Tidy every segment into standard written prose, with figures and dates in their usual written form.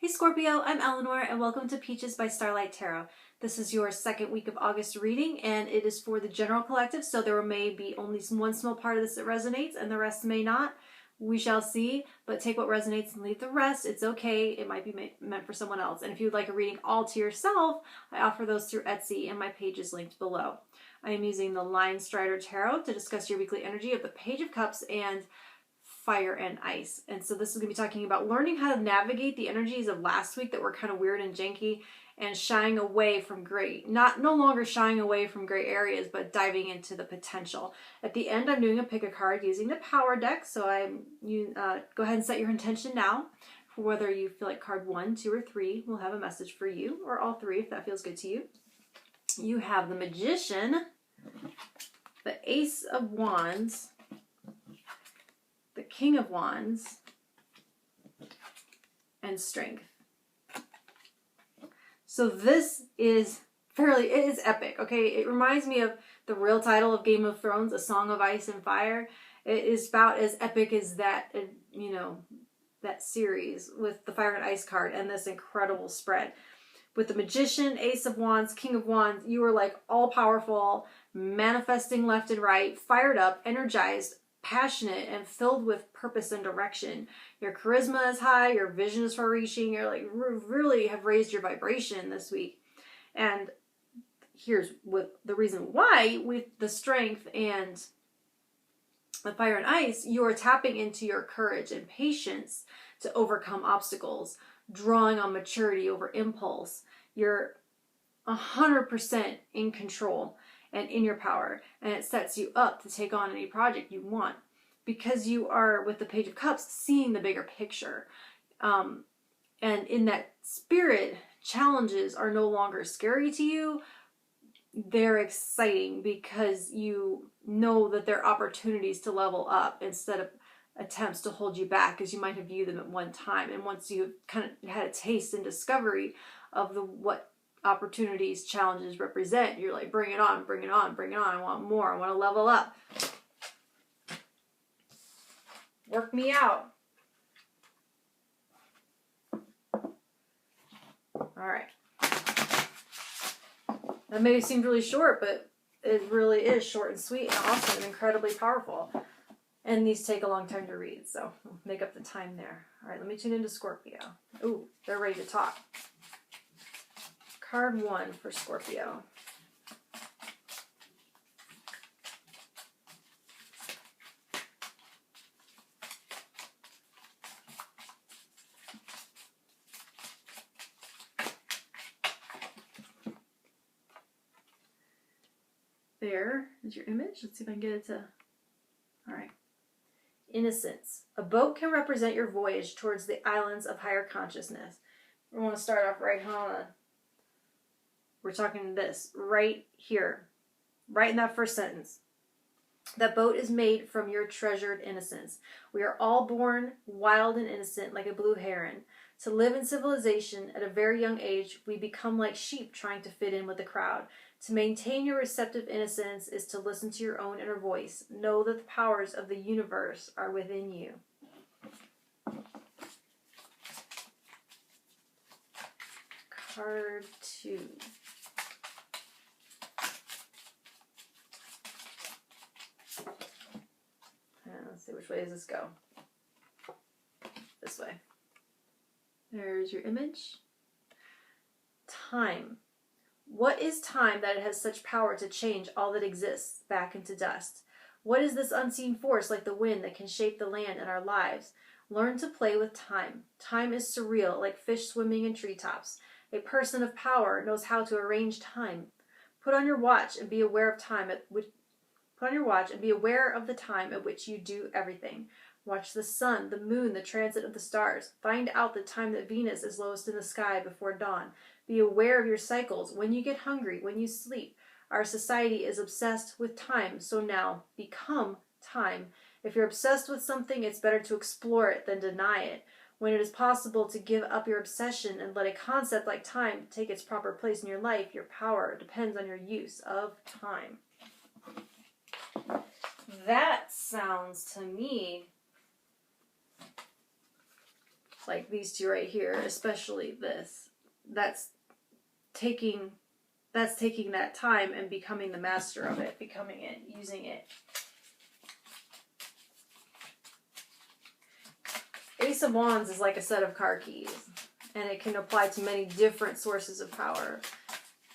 Hey Scorpio, I'm Eleanor and welcome to Peaches by Starlight Tarot. This is your second week of August reading and it is for the general collective, so there may be only one small part of this that resonates and the rest may not. We shall see, but take what resonates and leave the rest. It's okay. It might be meant for someone else. And if you would like a reading all to yourself, I offer those through Etsy and my page is linked below. I am using the Linestrider Tarot to discuss your weekly energy of the Page of Cups and Fire and Ice. And so this is going to be talking about learning how to navigate the energies of last week that were kind of weird and janky and shying away from gray. No longer shying away from gray areas, but diving into the potential. At the end, I'm doing a pick a card using the power deck. So go ahead and set your intention now for whether you feel like card 1, 2, or 3 will have a message for you, or all 3 if that feels good to you. You have the Magician, the Ace of Wands, the King of Wands, and Strength. So this is it is epic, okay? It reminds me of the real title of Game of Thrones, A Song of Ice and Fire. It is about as epic as that, that series with the Fire and Ice card and this incredible spread. With the Magician, Ace of Wands, King of Wands, you are like all powerful, manifesting left and right, fired up, energized, passionate, and filled with purpose and direction. Your charisma is high, your vision is far reaching, you're like really have raised your vibration this week. And here's the reason why. With the Strength and the Fire and Ice, you are tapping into your courage and patience to overcome obstacles, drawing on maturity over impulse. You're 100% in control and in your power, and it sets you up to take on any project you want because you are, with the Page of Cups, seeing the bigger picture. And in that spirit, challenges are no longer scary to you. They're exciting because you know that they're opportunities to level up instead of attempts to hold you back, as you might have viewed them at one time. And once you've kind of had a taste and discovery of what opportunities, challenges represent, you're like, bring it on, bring it on, bring it on. I want more. I want to level up. Work me out. All right. That may seem really short, but it really is short and sweet and awesome and incredibly powerful. And these take a long time to read, so make up the time there. All right, let me tune into Scorpio. Ooh, they're ready to talk. Card 1 for Scorpio. There is your image. Let's see if I can get it to... All right. Innocence. A boat can represent your voyage towards the islands of higher consciousness. We want to start off right on. We're talking this right here, right in that first sentence. That boat is made from your treasured innocence. We are all born wild and innocent like a blue heron. To live in civilization at a very young age, we become like sheep trying to fit in with the crowd. To maintain your receptive innocence is to listen to your own inner voice. Know that the powers of the universe are within you. Card 2. Let's see, which way does this go? This way. There's your image. Time. What is time that it has such power to change all that exists back into dust? What is this unseen force like the wind that can shape the land and our lives? Learn to play with time. Time is surreal, like fish swimming in treetops. A person of power knows how to arrange time. Put on your watch and be aware of the time at which you do everything. Watch the sun, the moon, the transit of the stars. Find out the time that Venus is lowest in the sky before dawn. Be aware of your cycles, when you get hungry, when you sleep. Our society is obsessed with time, so now become time. If you're obsessed with something, it's better to explore it than deny it. When it is possible to give up your obsession and let a concept like time take its proper place in your life, your power depends on your use of time. That sounds to me like these two right here, especially this, that's taking that time and becoming the master of it, becoming it, using it. Ace of Wands is like a set of car keys, and it can apply to many different sources of power.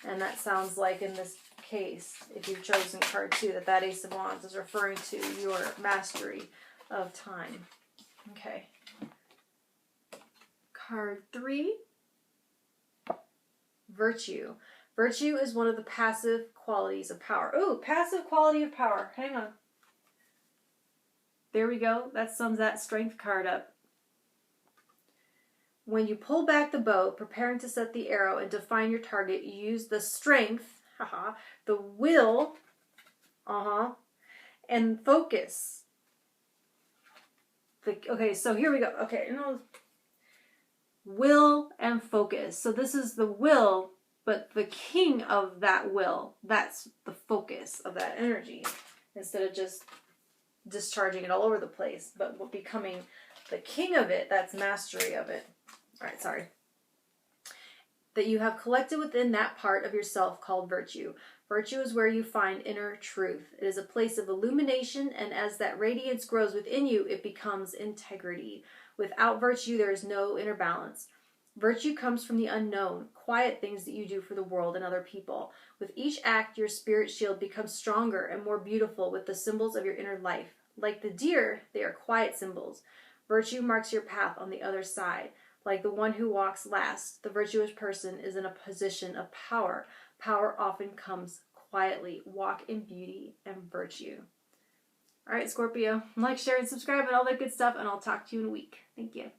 And that sounds like in this case, if you've chosen card 2, that Ace of Wands is referring to your mastery of time. Okay. Card 3, Virtue. Virtue is one of the passive qualities of power. Oh, passive quality of power. Hang on. There we go. That sums that strength card up. When you pull back the bow, preparing to set the arrow and define your target, you use the strength, the will, and focus. Okay, so here we go. Okay, will and focus. So this is the will, but the king of that will, that's the focus of that energy. Instead of just discharging it all over the place, but becoming the king of it, that's mastery of it. All right, sorry. That you have collected within that part of yourself called virtue. Virtue is where you find inner truth. It is a place of illumination, and as that radiance grows within you, it becomes integrity. Without virtue, there is no inner balance. Virtue comes from the unknown, quiet things that you do for the world and other people. With each act, your spirit shield becomes stronger and more beautiful with the symbols of your inner life. Like the deer, they are quiet symbols. Virtue marks your path on the other side. Like the one who walks last, the virtuous person is in a position of power. Power often comes quietly. Walk in beauty and virtue. All right, Scorpio. Like, share, and subscribe and all that good stuff, and I'll talk to you in a week. Thank you.